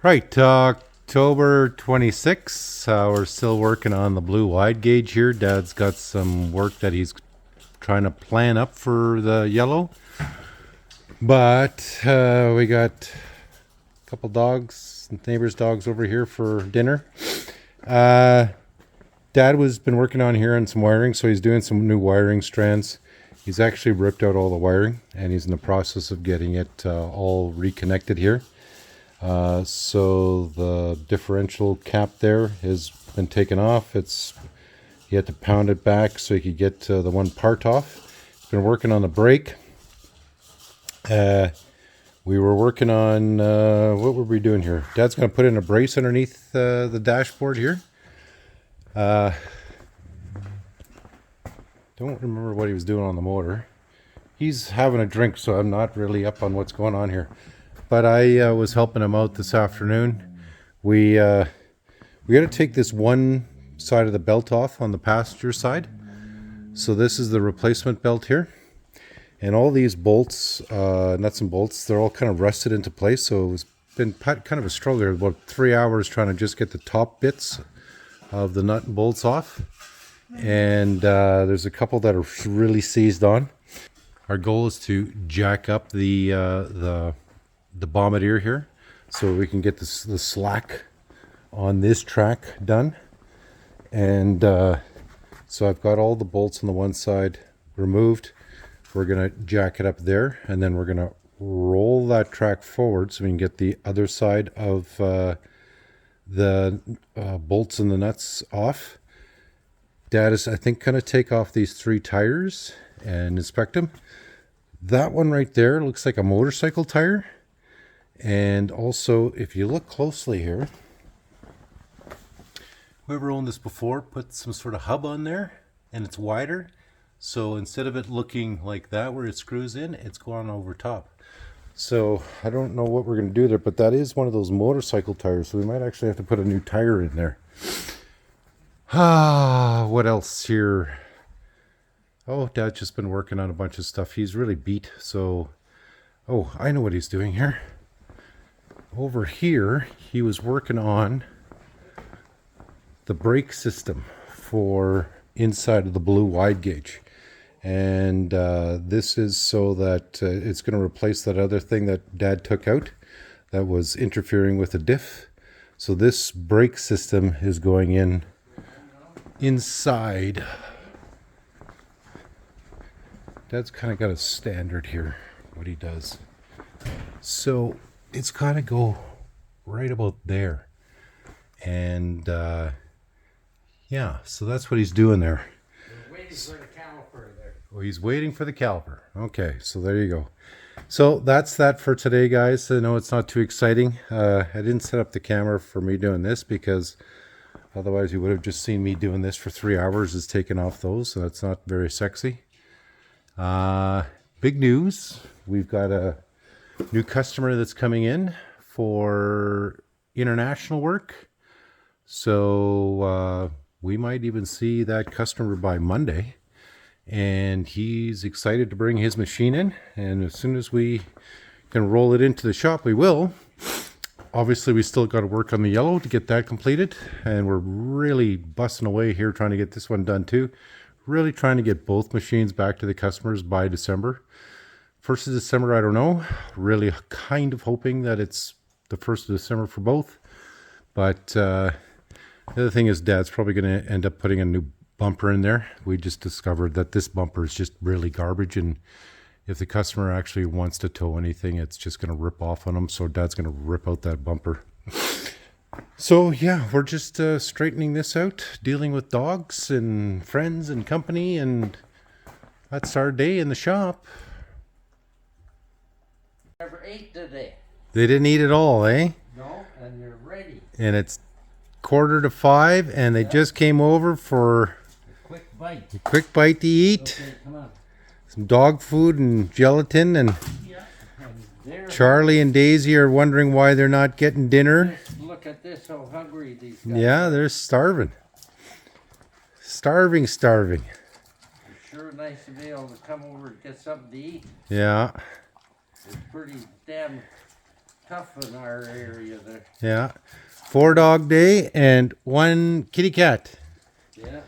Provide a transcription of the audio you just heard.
Right, October 26th. We're still working on the Blue Wide Gauge here. Dad's got some work that he's trying to plan up for the yellow. But we got a couple dogs, neighbors' dogs over here for dinner. Dad was been working on here on some wiring, so he's doing some new wiring strands. He's actually ripped out all the wiring, and he's in the process of getting it all reconnected here. So the differential cap there has been taken off. He had to pound it back so he could get the one part off. He's been working on the brake. We were working on what were we doing here? Dad's going to put in a brace underneath the dashboard here. Don't remember what he was doing on the motor. He's having a drink, so I'm not really up on what's going on here. But I was helping him out this afternoon. We got to take this one side of the belt off on the passenger side. So this is the replacement belt here. And all these bolts, nuts and bolts, they're all kind of rusted into place. So it's been kind of a struggle. About 3 hours trying to just get the top bits of the nut and bolts off. And there's a couple that are really seized on. Our goal is to jack up the Bombardier here so we can get the slack on this track done. And so I've got all the bolts on the one side removed. We're going to jack it up there, and then we're going to roll that track forward so we can get the other side of the bolts and the nuts off. Dad is, I think, going to take off these 3 tires and inspect them. That one right there looks like a motorcycle tire. And also, if you look closely here, whoever owned this before put some sort of hub on there, and it's wider. So instead of it looking like that where it screws in, it's going over top. So I don't know what we're going to do there, but that is one of those motorcycle tires. So we might actually have to put a new tire in there. What else here? Oh, Dad's just been working on a bunch of stuff. He's really beat. So, oh, I know what he's doing here. Over here, he was working on the brake system for inside of the Blue Wide Gauge. And this is so that it's going to replace that other thing that Dad took out that was interfering with the diff. So this brake system is going in inside. Dad's kind of got a standard here, what he does. So it's got to go right about there. And yeah, so that's what he's doing there. We're waiting for the caliper there. Oh, he's waiting for the caliper. Okay, so there you go. So that's that for today, guys. I know it's not too exciting. I didn't set up the camera for me doing this because otherwise you would have just seen me doing this for 3 hours is taking off those. So that's not very sexy. Big news. We've got a new customer that's coming in for international work. So we might even see that customer by Monday. And he's excited to bring his machine in. And as soon as we can roll it into the shop, we will. Obviously, we still got to work on the yellow to get that completed. And we're really busting away here trying to get this one done too. Really trying to get both machines back to the customers by December. 1st of December, I don't know. Really kind of hoping that it's the 1st of December for both. But the other thing is Dad's probably going to end up putting a new bumper in there. We just discovered that this bumper is just really garbage, and if the customer actually wants to tow anything, it's just going to rip off on them. So Dad's going to rip out that bumper. So yeah, we're just straightening this out, dealing with dogs and friends and company, and that's our day in the shop. Never ate today. They didn't eat it all, eh? No, and they're ready. And it's 4:45, and they just came over for Quick bite. a quick bite to eat. Okay, come on. Some dog food and gelatin, and Yeah. And there. Charlie and Daisy are wondering why they're not getting dinner. Look at this, how hungry these guys Yeah, they're starving. Starving. It's sure nice to be able to come over and get something to eat. Yeah. It's pretty damn tough in our area there. Yeah. 4 dog day and 1 kitty cat. Yeah.